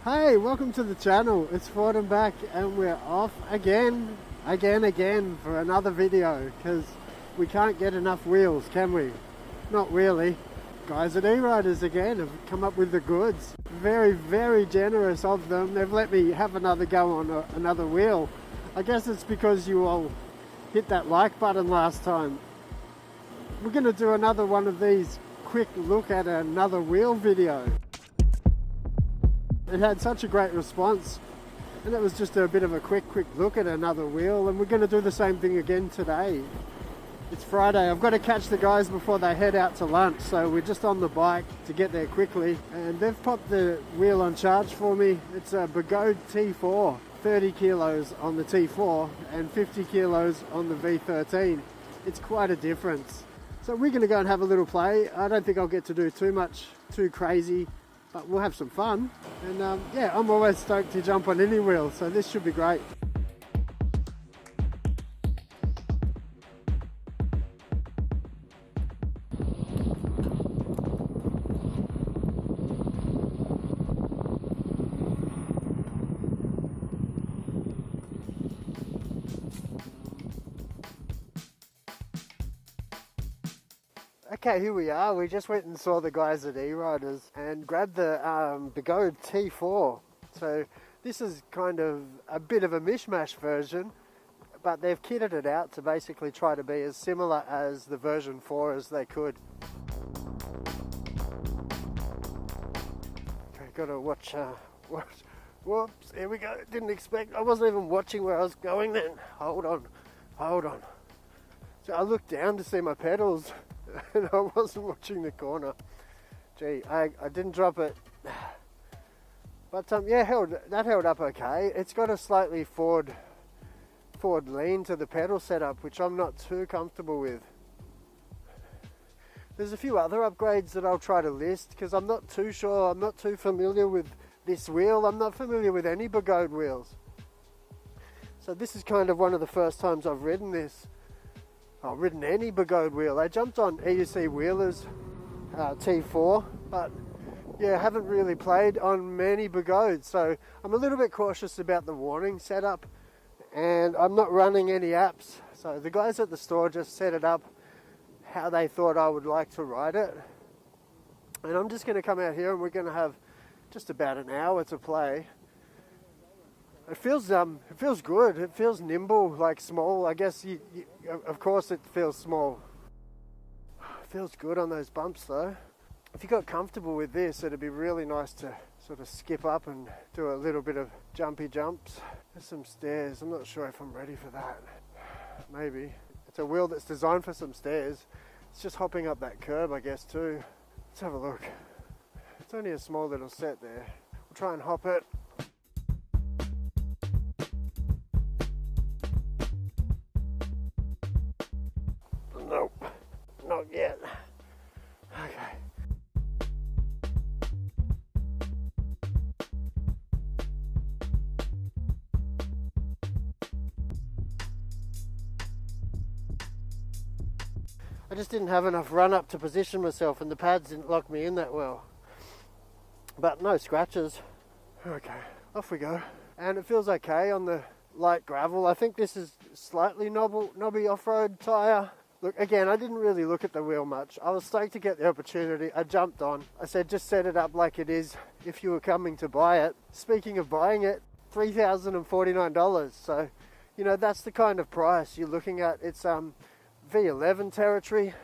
Hey, welcome to the channel. It's Ford and back, and we're off again for another video because we can't get enough wheels, can we? Not really. Guys at E-Riderz again have come up with the goods. Very, very generous of them. They've let me have another go on another wheel. I guess it's because you all hit that like button last time. We're going to do another one of these quick look at another wheel video. It had such a great response, and it was just a bit of a quick look at another wheel, and we're going to do the same thing again today. It's Friday. I've got to catch the guys before they head out to lunch, so we're just on the bike to get there quickly, and they've popped the wheel on charge for me. It's a Begode T4, 30 kilos on the T4 and 50 kilos on the V13. It's quite a difference. So we're going to go and have a little play. I don't think I'll get to do too crazy, but we'll have some fun. And yeah, I'm always stoked to jump on any wheel, so this should be great. Okay, here we are. We just went and saw the guys at E-Riderz and grabbed the Begode T4. So this is kind of a bit of a mishmash version, but they've kitted it out to basically try to be as similar as the version 4 as they could. Okay, gotta watch, whoops, here we go. Didn't expect, I wasn't even watching where I was going then. Hold on. So I looked down to see my pedals, and I wasn't watching the corner. Gee, I didn't drop it. But yeah, that held up okay. It's got a slightly forward lean to the pedal setup, which I'm not too comfortable with. There's a few other upgrades that I'll try to list because I'm not too sure, I'm not too familiar with this wheel. I'm not familiar with any Begode wheels. So this is kind of one of the first times I've ridden this. I've ridden any Begode wheel. I jumped on E-Riderz T4, but yeah, haven't really played on many Begodes, so I'm a little bit cautious about the warning setup, and I'm not running any apps. So the guys at the store just set it up how they thought I would like to ride it, and I'm just going to come out here and we're going to have just about an hour to play. It feels good. It feels nimble, like small. I guess of course it feels small. It feels good on those bumps though. If you got comfortable with this, it'd be really nice to sort of skip up and do a little bit of jumpy jumps. There's some stairs. I'm not sure if I'm ready for that. Maybe. It's a wheel that's designed for some stairs. It's just hopping up that curb, I guess, too. Let's have a look. It's only a small little set there. We'll try and hop it. Nope, not yet. Okay. I just didn't have enough run up to position myself, and the pads didn't lock me in that well. But no scratches. Okay, off we go. And it feels okay on the light gravel. I think this is slightly knobby off-road tyre. Look, again, I didn't really look at the wheel much. I was stoked to get the opportunity. I jumped on. I said, just set it up like it is if you were coming to buy it. Speaking of buying it, $3,049. So, you know, that's the kind of price you're looking at. It's V11 territory.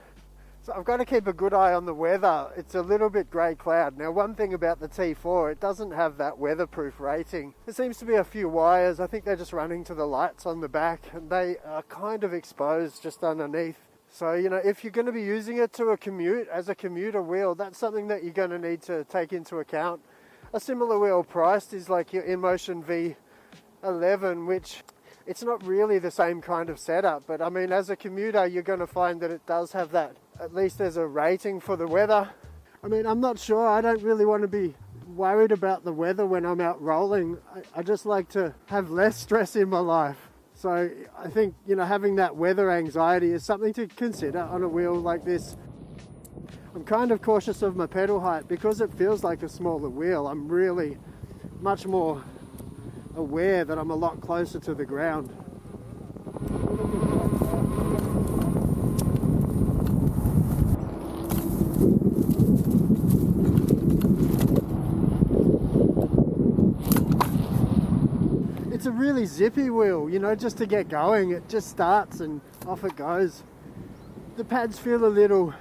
So I've got to keep a good eye on the weather. It's a little bit grey cloud. Now, one thing about the T4, it doesn't have that weatherproof rating. There seems to be a few wires. I think they're just running to the lights on the back, and they are kind of exposed just underneath. So, you know, if you're going to be using it to as a commuter wheel, that's something that you're going to need to take into account. A similar wheel priced is like your InMotion V11, which it's not really the same kind of setup. But I mean, as a commuter, you're going to find that it does have that. At least there's a rating for the weather. I mean, I'm not sure. I don't really want to be worried about the weather when I'm out rolling. I just like to have less stress in my life. So I think, you know, having that weather anxiety is something to consider on a wheel like this. I'm kind of cautious of my pedal height because it feels like a smaller wheel. I'm really much more aware that I'm a lot closer to the ground. It's a really zippy wheel, you know, just to get going. It just starts and off it goes. The pads feel a little,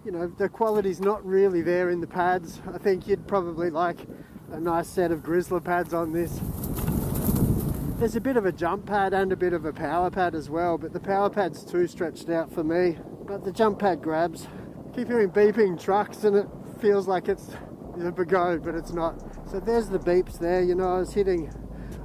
you know, the quality's not really there in the pads. I think you'd probably like a nice set of Grizzler pads on this. There's a bit of a jump pad and a bit of a power pad as well, but the power pad's too stretched out for me. But the jump pad grabs. Keep hearing beeping trucks and it feels like it's a Begode, but it's not. So there's the beeps there, you know,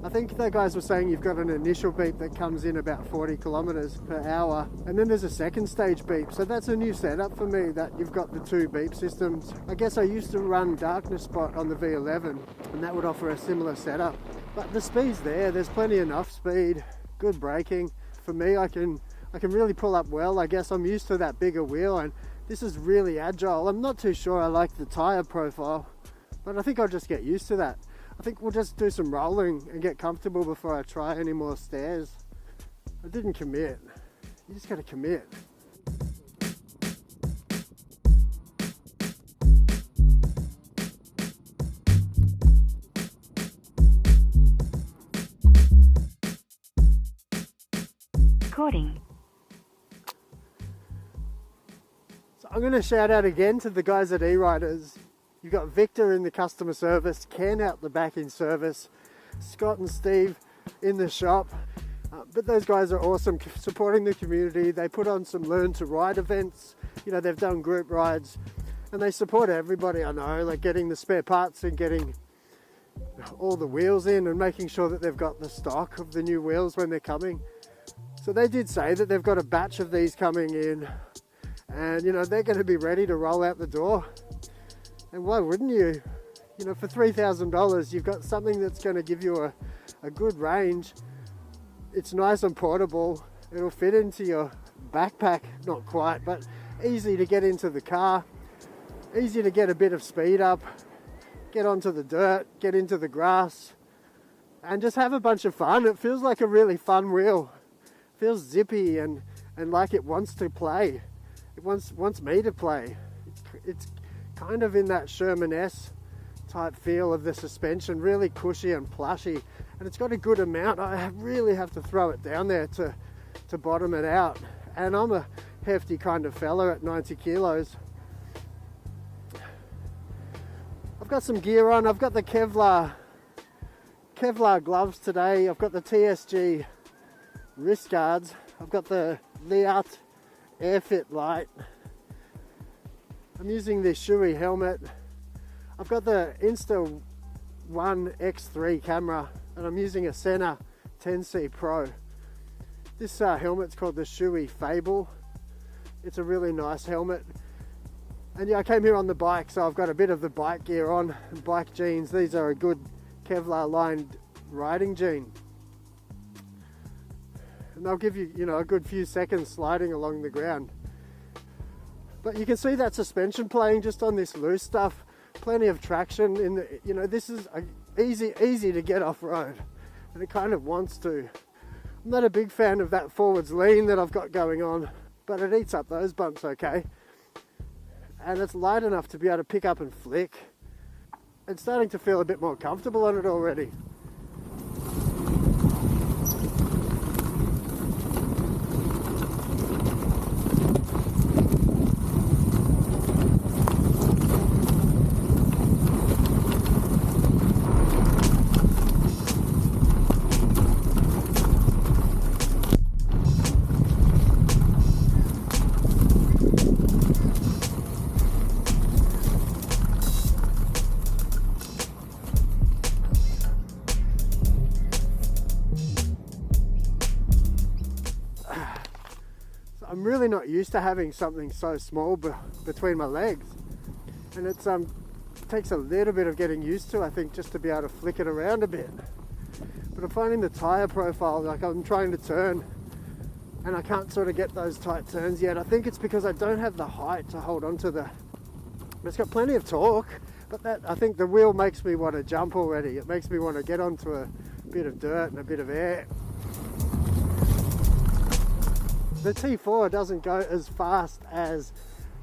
I think the guys were saying you've got an initial beep that comes in about 40 kilometers per hour, and then there's a second stage beep. So that's a new setup for me, that you've got the two beep systems. I guess I used to run darkness spot on the V11, and that would offer a similar setup. But the speed's there, there's plenty enough speed, good braking. For me, I can really pull up well. I guess I'm used to that bigger wheel, and this is really agile. I'm not too sure I like the tyre profile, but I think I'll just get used to that. I think we'll just do some rolling and get comfortable before I try any more stairs. I didn't commit. You just gotta commit. Recording. So I'm gonna shout out again to the guys at E-Riderz. You've got Victor in the customer service, Ken out the back in service, Scott and Steve in the shop. But those guys are awesome, supporting the community. They put on some Learn to Ride events. You know, they've done group rides and they support everybody I know, like getting the spare parts and getting all the wheels in and making sure that they've got the stock of the new wheels when they're coming. So they did say that they've got a batch of these coming in and, you know, they're going to be ready to roll out the door. And why wouldn't you? You know, for $3,000, you've got something that's going to give you a good range. It's nice and portable. It'll fit into your backpack, not quite, but easy to get into the car. Easy to get a bit of speed up, get onto the dirt, get into the grass, and just have a bunch of fun. It feels like a really fun wheel. It feels zippy and like it wants to play. It wants me to play. It's kind of in that Sherman S type feel of the suspension, really cushy and plushy, and it's got a good amount. I really have to throw it down there to bottom it out, and I'm a hefty kind of fella at 90 kilos. I've got some gear on. I've got the Kevlar gloves today. I've got the TSG wrist guards. I've got the Liat Airfit light. I'm using this Shui helmet. I've got the Insta1 X3 camera and I'm using a Sena 10C Pro. This helmet's called the Shui Fable. It's a really nice helmet. And yeah, I came here on the bike, so I've got a bit of the bike gear on, bike jeans. These are a good Kevlar lined riding jean. And they'll give you, you know, a good few seconds sliding along the ground. But you can see that suspension playing just on this loose stuff. Plenty of traction in the, you know, this is easy to get off-road, and it kind of wants to. I'm not a big fan of that forwards lean that I've got going on, but it eats up those bumps okay. And it's light enough to be able to pick up and flick. It's starting to feel a bit more comfortable on it already. I'm really not used to having something so small between my legs, and it takes a little bit of getting used to, I think, just to be able to flick it around a bit. But I'm finding the tyre profile, like I'm trying to turn and I can't sort of get those tight turns yet. I think it's because I don't have the height to hold on to it's got plenty of torque, But that, I think the wheel makes me want to jump already. It makes me want to get onto a bit of dirt and a bit of air. The T4 doesn't go as fast as,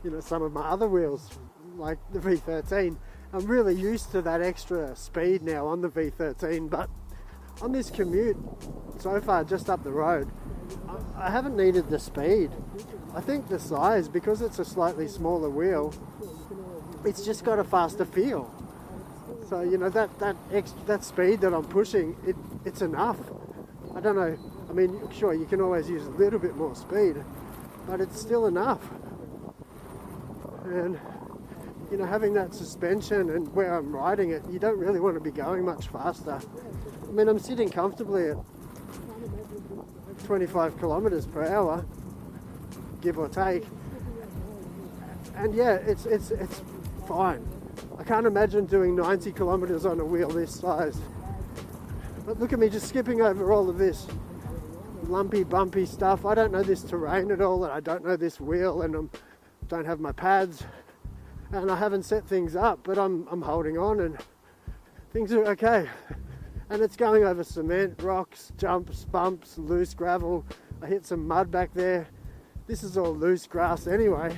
you know, some of my other wheels, like the V13. I'm really used to that extra speed now on the V13, but on this commute so far just up the road, I haven't needed the speed. I think the size, because it's a slightly smaller wheel, it's just got a faster feel. So, you know, that speed that I'm pushing, it's enough. I don't know, I mean, sure, you can always use a little bit more speed, but it's still enough. And, you know, having that suspension and where I'm riding it, you don't really want to be going much faster. I mean, I'm sitting comfortably at 25 kilometers per hour, give or take. And yeah, it's fine. I can't imagine doing 90 kilometers on a wheel this size. But look at me just skipping over all of this lumpy, bumpy stuff. I don't know this terrain at all, and I don't know this wheel, and I don't have my pads, and I haven't set things up, but I'm holding on, and things are okay. And it's going over cement, rocks, jumps, bumps, loose gravel. I hit some mud back there. This is all loose grass anyway.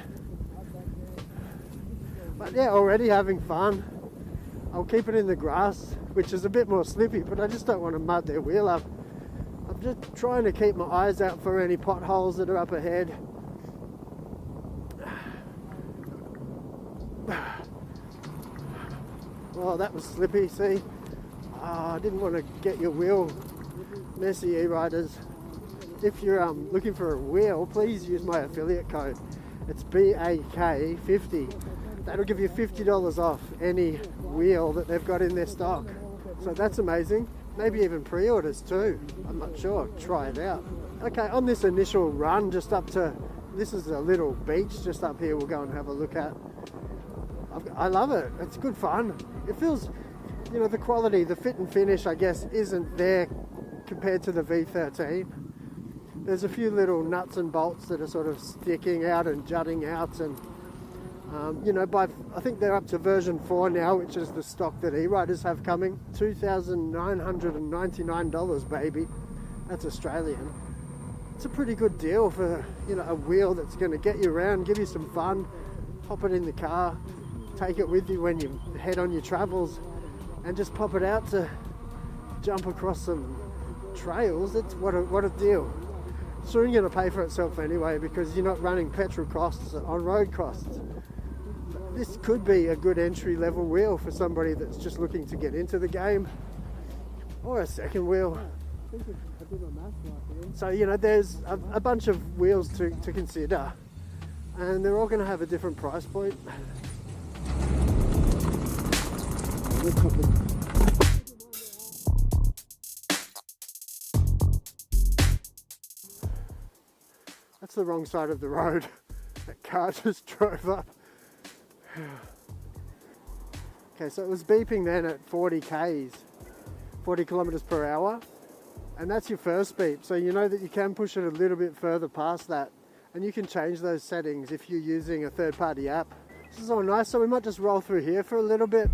But yeah, already having fun. I'll keep it in the grass, which is a bit more slippy, but I just don't want to mud their wheel up. I'm just trying to keep my eyes out for any potholes that are up ahead. Oh, that was slippy, see? I didn't want to get your wheel messy, E-Riderz. If you're looking for a wheel, please use my affiliate code. It's BAK50. That'll give you $50 off any wheel that they've got in their stock. So that's amazing. Maybe even pre-orders too. I'm not sure. Try it out. Okay, on this initial run just up to, this is a little beach just up here we'll go and have a look at. I love it. It's good fun. It feels, you know, the quality, the fit and finish, I guess, isn't there compared to the V13. There's a few little nuts and bolts that are sort of sticking out and jutting out, and you know, I think they're up to version 4 now, which is the stock that E-Riderz have coming. $2,999, baby. That's Australian. It's a pretty good deal for, you know, a wheel that's going to get you around, give you some fun, pop it in the car, take it with you when you head on your travels, and just pop it out to jump across some trails. It's what a deal. Soon going to pay for itself anyway, because you're not running petrol costs on road costs. This could be a good entry level wheel for somebody that's just looking to get into the game, or a second wheel. So, you know, there's a bunch of wheels to consider, and they're all going to have a different price point. That's the wrong side of the road. That car just drove up. Okay, so it was beeping then at 40 kilometers per hour, and that's your first beep. So you know that you can push it a little bit further past that, and you can change those settings if you're using a third-party app. This is all nice, so we might just roll through here for a little bit.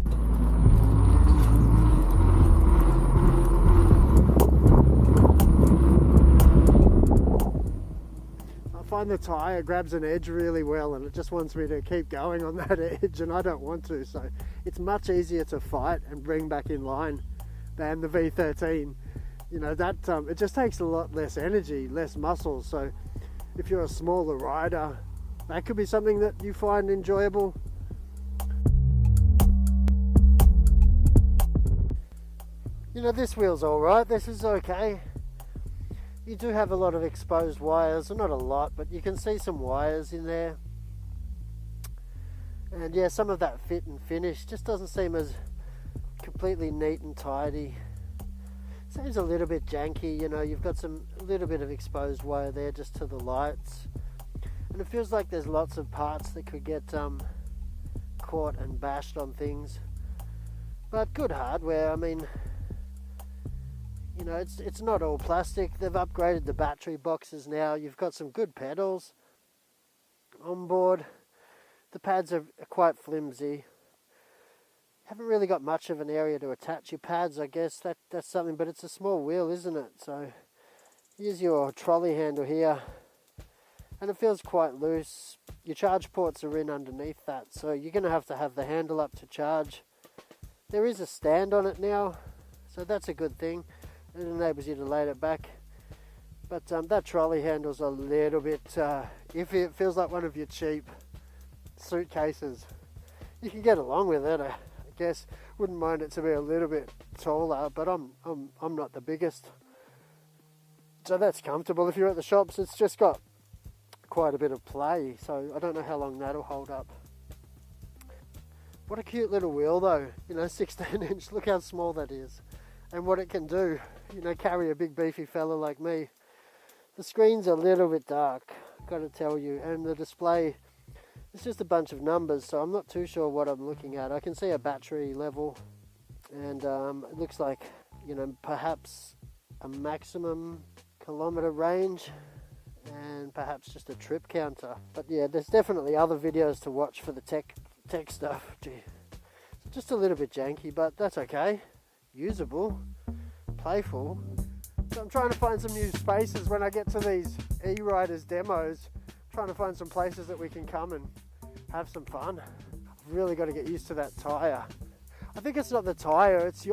Find the tyre grabs an edge really well, and it just wants me to keep going on that edge, and I don't want to, so it's much easier to fight and bring back in line than the V13. You know, that it just takes a lot less energy, less muscle, so if you're a smaller rider, that could be something that you find enjoyable. You know, this wheel's alright, this is okay. You do have a lot of exposed wires, not a lot, but you can see some wires in there. And yeah, some of that fit and finish just doesn't seem as completely neat and tidy. Seems a little bit janky, you know, you've got a little bit of exposed wire there just to the lights. And it feels like there's lots of parts that could get caught and bashed on things. But good hardware, I mean, you know, it's not all plastic. They've upgraded the battery boxes now. You've got some good pedals on board. The pads are quite flimsy. Haven't really got much of an area to attach your pads, I guess. That's something, but it's a small wheel, isn't it? So use your trolley handle here, and it feels quite loose. Your charge ports are in underneath that, so you're going to have the handle up to charge. There is a stand on it now, so that's a good thing. It enables you to lay it back. But that trolley handle's a little bit iffy. It feels like one of your cheap suitcases. You can get along with it, I guess. Wouldn't mind it to be a little bit taller, but I'm not the biggest. So that's comfortable. If you're at the shops, it's just got quite a bit of play, so I don't know how long that'll hold up. What a cute little wheel though, 16 inch, look how small that is. And what it can do, carry a big beefy fella like me. The screen's a little bit dark, gotta tell you, and the display, it's just a bunch of numbers, so I'm not too sure what I'm looking at. I can see a battery level, and it looks like, perhaps a maximum kilometre range, and perhaps just a trip counter. But yeah, there's definitely other videos to watch for the tech stuff. Gee, it's just a little bit janky, but that's okay. Usable, playful. So I'm trying to find some new spaces when I get to these E-Riderz demos. Trying to find some places that we can come and have some fun. I've really got to get used to that tyre. I think it's not the tyre, it's I'm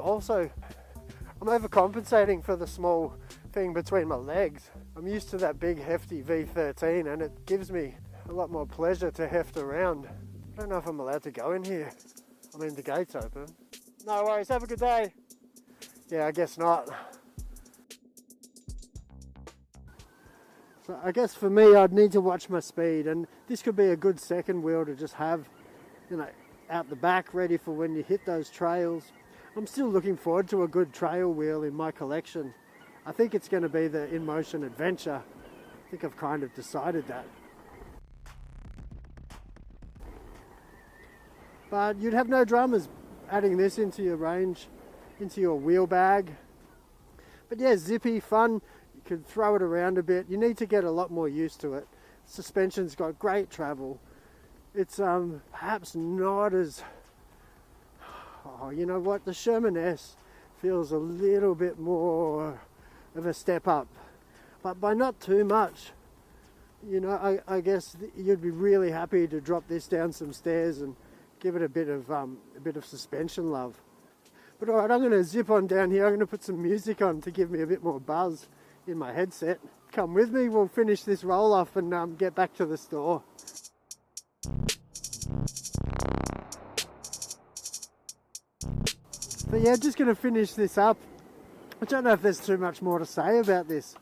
overcompensating for the small thing between my legs. I'm used to that big hefty V13, and it gives me a lot more pleasure to heft around. I don't know if I'm allowed to go in here. I mean, the gate's open. No worries, have a good day. Yeah, I guess not. So I guess for me, I'd need to watch my speed, and this could be a good second wheel to just have, out the back, ready for when you hit those trails. I'm still looking forward to a good trail wheel in my collection. I think it's going to be the InMotion Adventure. I think I've kind of decided that. But you'd have no dramas adding this into your range, into your wheel bag. But yeah, zippy, fun. You can throw it around a bit. You need to get a lot more used to it. Suspension's got great travel. It's perhaps not as... Oh, you know what? The Sherman S feels a little bit more of a step up. But by not too much. I guess you'd be really happy to drop this down some stairs and give it a bit of suspension love. But alright, I'm going to zip on down here. I'm going to put some music on to give me a bit more buzz in my headset. Come with me, we'll finish this roll off and get back to the store. So yeah, just going to finish this up. I don't know if there's too much more to say about this.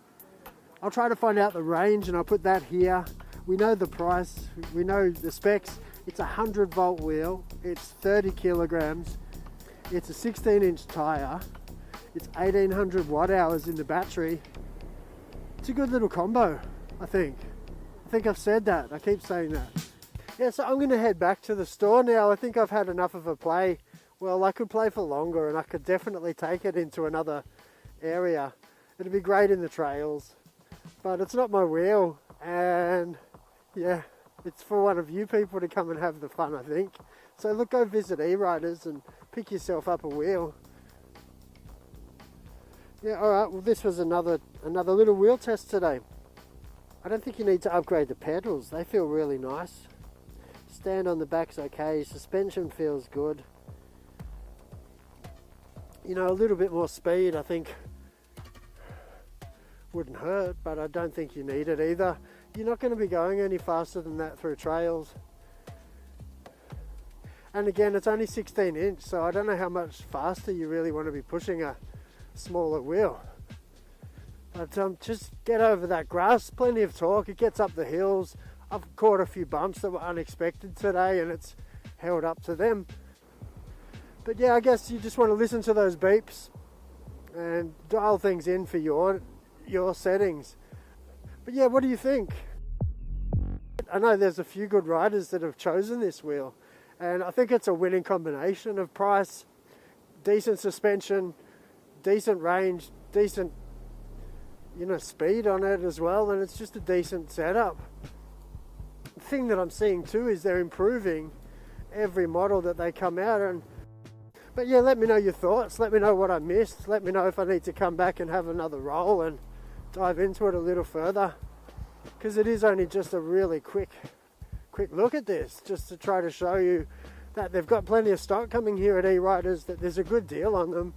I'll try to find out the range and I'll put that here. We know the price, we know the specs. It's a 100 volt wheel, it's 30 kilograms, it's a 16 inch tyre, it's 1800 watt hours in the battery. It's a good little combo, I think. I think I've said that, I keep saying that. Yeah, so I'm going to head back to the store now. I think I've had enough of a play. Well, I could play for longer and I could definitely take it into another area. It'd be great in the trails, but it's not my wheel, and yeah, it's for one of you people to come and have the fun, I think. So look, go visit E-Riderz and pick yourself up a wheel. Yeah, alright, well this was another little wheel test today. I don't think you need to upgrade the pedals, they feel really nice. Stand on the back's okay, suspension feels good. A little bit more speed I think wouldn't hurt, but I don't think you need it either. You're not going to be going any faster than that through trails. And again, it's only 16 inch, so I don't know how much faster you really want to be pushing a smaller wheel. But just get over that grass, plenty of torque, it gets up the hills. I've caught a few bumps that were unexpected today and it's held up to them. But yeah, I guess you just want to listen to those beeps and dial things in for your settings. But yeah, what do you think? I know there's a few good riders that have chosen this wheel, and I think it's a winning combination of price, decent suspension, decent range, decent speed on it as well, and it's just a decent setup. The thing that I'm seeing too is they're improving every model that they come out, and But yeah, let me know your thoughts. Let me know what I missed. Let me know if I need to come back and have another roll and dive into it a little further. Because it is only just a really quick look at this, just to try to show you that they've got plenty of stock coming here at E-Riderz, that there's a good deal on them.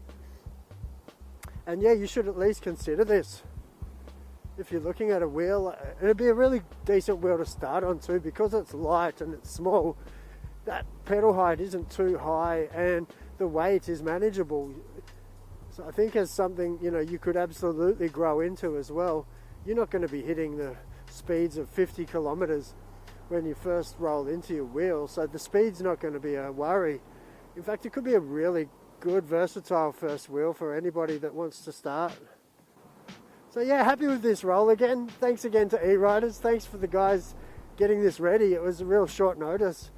And yeah, you should at least consider this. If you're looking at a wheel, it'd be a really decent wheel to start on too, because it's light and it's small. That pedal height isn't too high and the weight is manageable. So I think as something, you know, you could absolutely grow into as well. You're not going to be hitting the speeds of 50 kilometers when you first roll into your wheel, so the speed's not going to be a worry. In fact, it could be a really good, versatile first wheel for anybody that wants to start. So yeah, happy with this roll again. Thanks again to E-Riderz. Thanks for the guys getting this ready. It was a real short notice.